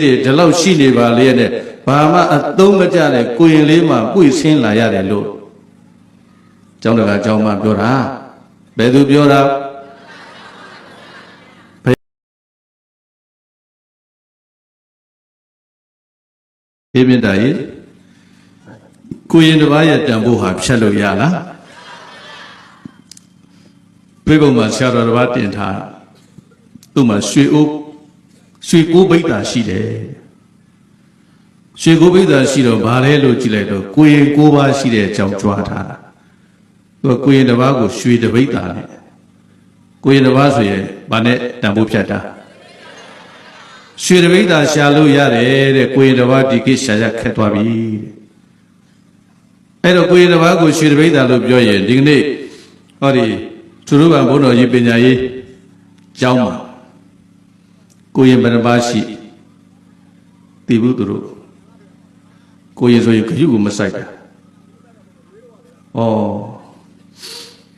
ဒီလောက်ရှိနေပါလေနဲ့ဘာမှအသုံးမကျတဲ့ကိုရင်လေးမှပွေဆင်းလာရတယ်လို့ကျောင်းတကာကျောင်းမှပြောတာဘယ်သူပြောတာဖေးမြတ်တာကြီးကိုရင်တစ်ပါးရဲ့တန်ဖိုးဟာဖြတ်လို့ရလားပြိပုံမှာဆရာတော်တစ်ပါးတင်ထားသူ့မှာရွှေကိုးပိဋ္ဌာရှိတယ်ရွှေကိုးပိဋ္ဌာရှိတော့ဘာလဲလို့ကြည့်လိုက်တော့ကိုရင်9ပါးရှိတဲ့အကြောင်းကြွားထားတာသူကကိုရင်တစ်ပါးကိုရွှေတပိဋ္ဌာနဲ့ကိုရင်တစ်ပါးဆိုရင်ဘာနဲ့တန်ဖိုးဖြတ်တာရွှေတပိဋ္ဌာရှာလို့ရတယ်တဲ့ကိုရင်တစ်ပါးဒီကိစ္စရှာခက်သွားပြီအဲ့တော့ကိုရင်တစ်ပါးကိုရွှေတပိဋ္ဌာလို့ပြောရင်ဒီကနေ့ဟောဒီသူတို့ကဘုန်းတော်ကြီးပညာရေးကျောင်းမှာကိုရင်ဘယ်နှပါးရှိတည်ဘူးသူတို့ကိုရင်ဆိုရင်ခရုကိုမဆိုင်တာဩ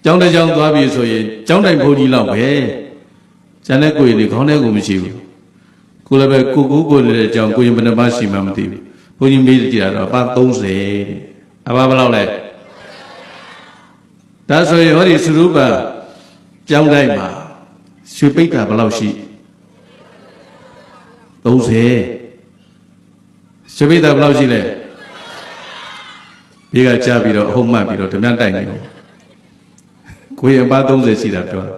ကျောင်းတစ်ကျောင်းသွားပြီဆိုရင်ကျောင်းတိုင်းဘုန်းကြီးလောက်ပဲကျန်တဲ့ကိုရင်တွေခေါင်းထဲကိုမရှိဘူးကိုလည်းပဲကိုလည်းကျောင်းကိုရင်ဘယ်နှပါးရှိမှမသိဘူးဘုန်းကြီးမေးကြည့်တာတော့ပါ30အပါဘယ်လောက်လဲဒါဆိုရင်ဟောဒီသုရုပကျောင်းတိုင်းမှာရွှေပိဋ္ဌာဘယ်လောက်ရှိ30ရွှေပိဋ္ဌာဘယ်လောက်ရှိလဲဒီကကြားပြီးတော့အဟုတ်မှတ်ပြီးတော့ဓမြတိုက်နေတယ်ကိုရင်ပါ30ရှိတာပြောတာ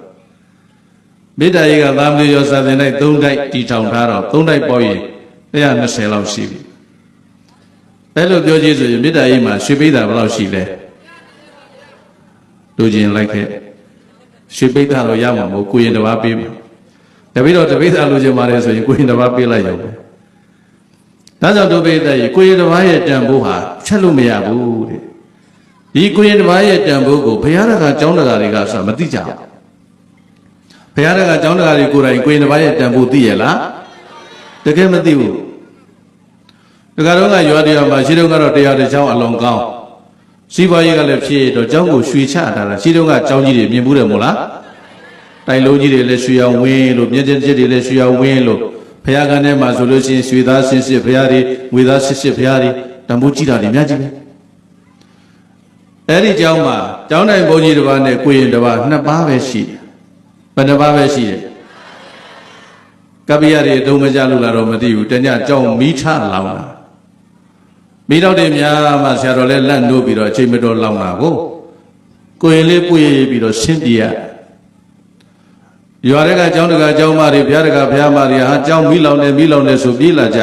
မေတ္တာရေးကသာမဏေရောစာသင်တိုင်း3တိုက်တီထောင်ထားတော့3တိုက်ပေါရင်120လောက်ရှိပြီအဲ့လိုပြောကြည့်ဆိုရင်မေတ္တာရေးမှာရွှေပိဋ္ဌာဘယ်လောက်ရှိလဲတို့ချင်းလိုက်ခဲ့ရွှေပိဋ္ဌာတော့ရမှာမဟုတ်ကိုရင်တစ်ပါးပေးမှာတပိတော့တပိဋ္ဌာလိုချင်ပါတယ်ဆိုရင်ကိုရင်တစ်ပါးပေးလိုက်ရုံပဲဒါကြောင့်တို့ပိဋ္ဌာကြီးကိုရင်တစ်ပါးရဲ့တန်ဖိုးဟာချက်လို့မရဘူးတဲ့ဒီကိုရင်တစ်ပါးရဲ့တန်ဖိုးကိုဘုရားတကာကျောင်းတကာတွေကဆိုတာမသိကြဘူးဘုရားတကာကျောင်းတကာတွေကိုယ်တိုင်ကိုရင်တစ်ပါးရဲ့တန်ဖိုးသိရလားတကယ်မသိဘူးတကာတော့ကရွာတရားမှာရှိတော့ကတော့တရားတစ်ချောင်းအလုံးကောင်းစီးပွားရေးကလည်းဖြစ်တော့ကျောင်းကိုရွှေချထားတာရှိတော့ကကျောင်းကြီးတွေမြင်ဘူးတယ်မို့လားတိုင်လုံးကြီးတွေလည်းရွှေအောင်ဝင်းလို့မြင့်ကျက်တွေလည်းရွှေအောင်ဝင်းလို့ဘုရားကနဲ့မှာဆိုလို့ရှိရင်ရွှေသားဆင်းစစ်ဘုရားတွေငွေသားဆင်းစစ်ဘုရားတွေတန်ဖိုးကြီးတာတွေများကြီးပဲအဲ့ဒီကျောင်းမှာကျောင်းတိုင်းဘုန်းကြီးတစ်ပါးနဲ့ကိုရင်တစ်ပါး2ပါးပဲရှိတယ်ဘယ်နှပါးပဲရှိတယ်ကပ္ပိယတွေအသုံးမကျလို့လာတော့မသိဘူးတညကျောင်းမီးထလောင်တာမိတော့တယ်များမှဆရာတော်လည်းလက်နိုးပြီးတော့အချိန်မတော်လောင်တာကိုရင်လေးပွေပြီးတော့ဆင်းပြေရရွာတွေကကျောင်းတကာကျောင်းမတွေဘုရားတကာဘုရားမတွေဟာကျောင်းမိလောင်နေဆိုပြေးလာကြ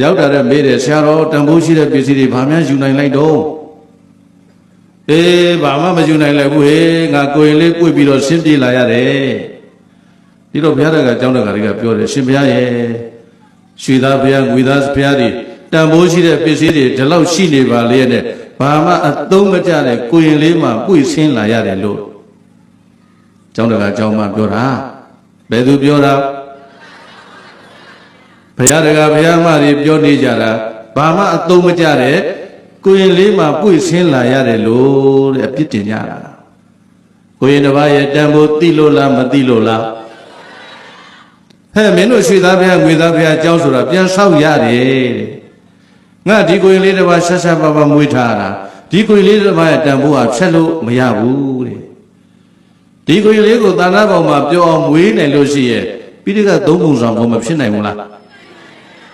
ရောက်တာတဲ့မေးတယ်ဆရာတော်တန်ဖိုးရှိတဲ့ပစ္စည်းတွေဘာမှယူနိုင်လိုက်တော့အေးဘာမှမယူနိုင်လိုက်ဘူးဟေးငါကိုရင်လေးပွေပြီးတော့ဆင်းပြေးလာရတယ်ဒီတော့ဘုရားတကာကျောင်းတကာတွေကပြောတယ်ရှင်ဘုရားရဲ့ရွှေသားဘုရားငွေသားဘုရားတွေတန်ဖိုးရှိတဲ့ပစ္စည်းတွေဒီလောက်ရှိနေပါလေနဲ့ဘာမှအသုံးမကျတဲ့ကိုရင်လေးမှပွေဆင်းလာရတယ်လို့ကျောင်းတကာကျောင်းမှပြောတာဘယ်သူပြောတာဘုရားတကာဘုရားမတွေပြောနေကြတာဘာမှအသုံးမကျတဲ့ကိုရင်လေးမှပွေဆင်းလာရတယ်လို့တဲ့အပြစ်တင်ကြတာကိုရင်တစ်ပါးရဲ့တန်ဖိုးသိလို့လားမသိလို့လားဟဲ့မင်းတို့ရွှေသားဘုရားငွေသားဘုရားကျောင်းဆိုတာပြန်ဆောက်ရတယ်ငါဒီကိုရင်လေးတစ်ပါးဆက်ဆက်ပါပါမွေးထားတာဒီကိုရင်လေးတစ်ပါးရဲ့တန်ဖိုးဟာဖြတ်လို့မရဘူးတဲ့ဒီကိုရင်လေးကိုသာနာကောင်မှာပြောအောင်မွေးနိုင်လို့ရှိရဲ့ပိဋကသုံးပုံဆောင်ကိုမဖြစ်နိုင်ဘူးလား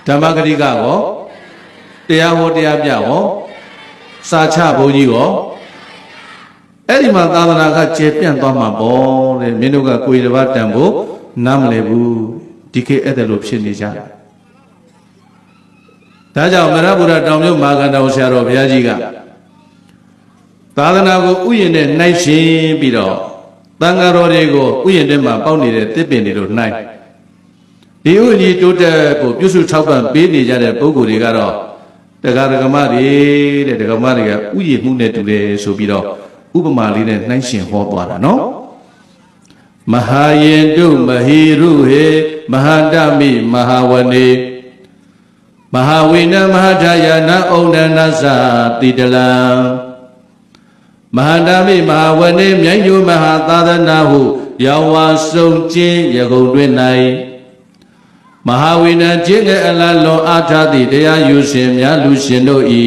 ဓမ္မဂရိကရောတရားဟောတရားပြရောစာချဘုန်းကြီးရောအဲ့ဒီမှာသာသနာကကျေပြန့်သွားမှာပေါ့တဲ့မင်းတို့ကကိုယ်တစ်ပါးတန်ဖို့နားမလည်ဘူးဒီခေတ်အဲ့ဒါလိုဖြစ်နေကြတယ်ဒါကြောင့်မရဗုဒ္ဓတောင်မြို့မာကန္တောဆရာတော်ဘုရားကြီးကသာသနာကိုဥယျာဉ်နဲ့နှိုက်ရှင်ပြီးတော့သံဃာတော်တွေကိုဥယျာဉ်ထဲမှာပေါက်နေတဲ့တစ်ပင်တွေလို့နှိုက်ဒီဥယျာဉ်တိုးတက်ကိုပြုစုထောက်ပံ့ပေးနေကြတဲ့ပုဂ္ဂိုလ်တွေကတော့တရားဓမ္မတွေတဲ့ဓမ္မတွေကဥယျာဉ်မှုနဲ့တူတယ်ဆိုပြီးတော့ဥပမာလေးနဲ့နှိုင်းရှင်ဟောသွားတာနော်မဟာယင်တုမဟိရုဟေမဟာတမိမဟာဝနေမဟာဝိနမဟာထာယနာဩဒနာသတိတလံမဟာတမိမဟာဝနေမြိုင်ညိုမဟာသာသနာဟုရောင်ဝါစုံချင်းရကုန်တွင်၌ မဟာဝိနံခြင်းငယ်အလားလွန်အားထားသည့်တရားယူရှင်များလူရှင်တို့ဤ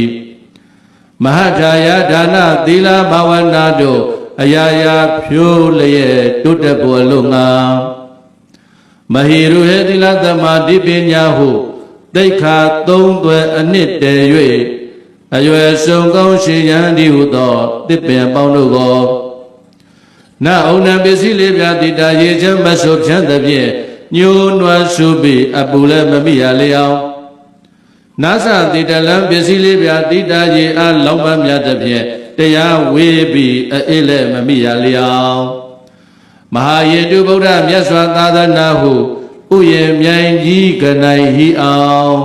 မဟာထာယဒါနသီလဘာဝနာတို့အရာရာဖြိုးလျက်တိုးတက်ပေါ်လို့ငါမဟိရုဟေသီလသမာဓိပညာဟုတိခါသုံးသွဲအနှစ်တည်၍အရွယ်ဆုံးကောင်းရှိရန်ဒီဟုသောတစ်ပင်ပေါင်းတို့ကိုနာဩနံပစ္စည်းလေးပြတိတာရေချမ်းမဆုဖြန်းသဖြင့်ညိုးနွမ်းစုပြီးအပူလည်းမမိရလျောင်းနာသတိတလံပစ္စည်းလေးပြတိတာရေအားလောင်းပန်းမြတ်သဖြင့်တရားဝေးပြီးအေးလည်းမမိရလျောင်းမဟာယေတုဗုဒ္ဓမြတ်စွာသာသနာဟုဥယျာဉ်မြိုင်ကြီးကနိုင်ဟိအောင်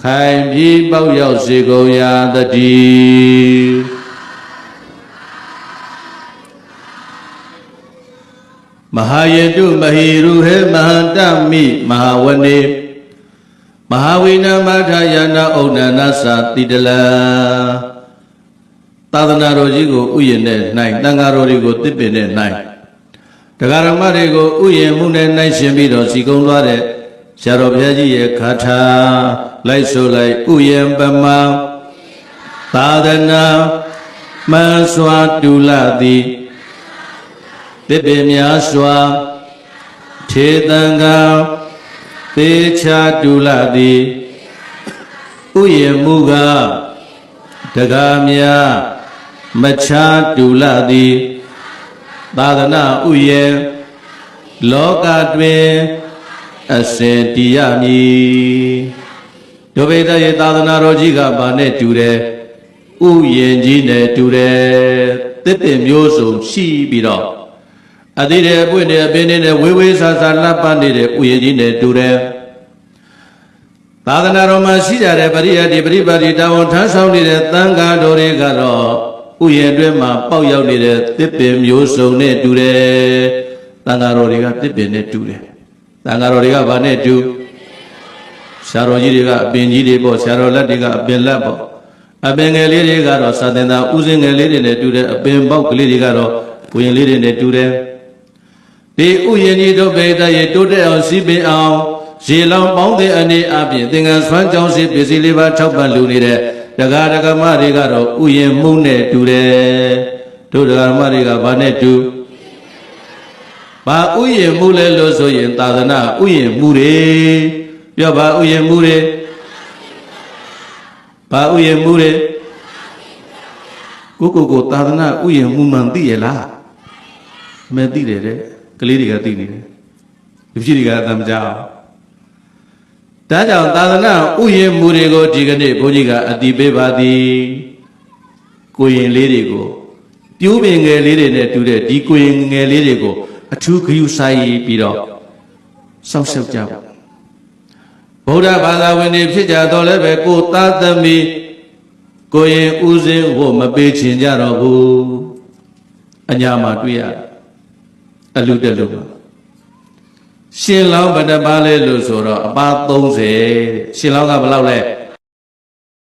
ခိုင်ပြီးပေါက်ရောက်စေကုန်ရာတည်းမဟာယေတုမဟိရုဟေမဟန္တမိမဟာဝနေမဟာဝိနမထာယနာဩနနာသတိတလံသာသနာတော်ကြီးကိုဥယျာဉ်နဲ့၌တန်ဃာတော်တွေကိုတစ်ပင်နဲ့၌တရားဓမ္မတွေကိုဥယျာဉ်မှုနဲ့၌ရှင်ပြီးတော့စီကုံသွားတဲ့ဆရာတော်ဘုရားကြီးရဲ့ခါထာလိုက်ဆိုလိုက်ဥယျာဉ်ပမသာသနာမှန်စွာတူလာသည်တစ်ပင်များစွာထေသံဃာသေချာတူလာသည်ဥယျာဉ်မှုကတရားများမချာတူလာသည်သာသနာဥယျာဉ်လောကတွင်အစဉ်တည်ရမည်ဒုဗေဒရဲ့သာသနာတော်ကြီးကဘာနဲ့တူတယ်ဥယျာဉ်ကြီးနဲ့တူတယ်တစ်ပင်မျိုးစုံရှိပြီးတော့အတိတဲ့အပွင့်နဲ့အပင်နဲ့ဝေးဝေးဆာဆာလှပနေတဲ့ဥယျာဉ်ကြီးနဲ့တူတယ်သာသနာတော်မှာရှိကြတဲ့ပရိယတ်ဒီပရိပါတိတာဝန်ထမ်းဆောင်နေတဲ့သံဃာတော်တွေကတော့ဥယျာဉ်အတွင်းမှာပေါက်ရောက်နေတဲ့တစ်ပင်မျိုးစုံနဲ့တူတယ်သံဃာတော်တွေကတစ်ပင်နဲ့တူတယ်သံဃာတော်တွေကဘာနဲ့တူဆရာတော်ကြီးတွေကအပင်ကြီးတွေပေါ့ဆရာတော်လက်တွေကအပင်လက်ပေါ့အပင်ငယ်လေးတွေကတော့စာသင်္သာဥစဉ်ငယ်လေးတွေနဲ့တူတယ်အပင်ပေါက်ကလေးတွေကတော့ဝရင်လေးတွေနဲ့တူတယ်ဒီဥယျာဉ်ကြီးတို့ဗေဒရဲ့တိုးတက်အောင်စီးပင်အောင်ရေလောင်ပေါင်းတဲ့အနေအပြင်သင်္ကန်းဆွမ်းကြောင်းစီပစ္စည်းလေးပါထောက်ပံ့လူနေတဲ့တရားဓမ္မတွေကတော့ဥယျာဉ်မှုနဲ့တူတယ်တို့တရားဓမ္မတွေကဘာနဲ့တူဘာဥယျာဉ်မှုလဲလို့ဆိုရင်သာသနာဥယျာဉ်မှုတွေပြောဘာဥယျာဉ်မှုတွေဘာဥယျာဉ်မှုတွေကိုသာသနာဥယျာဉ်မှုမှန်သိရလားမသိတယ်တဲ့ကလေးတွေကသိနေတယ်လူကြီးတွေကအတမ်းမကြောက်ဒါကြောင့်သာသနာဥယျာဉ်မှုတွေကိုဒီကနေ့ဘုန်းကြီးကအတည်ပေးပါသည်ကိုရင်လေးတွေကိုပြိုးပင်ငယ်လေးတွေနဲ့တူတဲ့ဒီကိုရင်ငယ်လေးတွေကိုအထူးဂရုစိုက်ပြီးတော့စောင့်ရှောက်ကြပါဗုဒ္ဓဘာသာဝင်တွေဖြစ်ကြတော့လည်းပဲကိုသားသမီးကိုရင်ဥစဉ်ဝတ်မပေးချင်ကြတော့ဘူးအညာမှာတွေ့ရအလူတက်လို့ရှင်လောင်းဘယ်နှပါလဲလို့ဆိုတော့အပါ30ရှင်လောင်းကဘယ်လောက်လဲ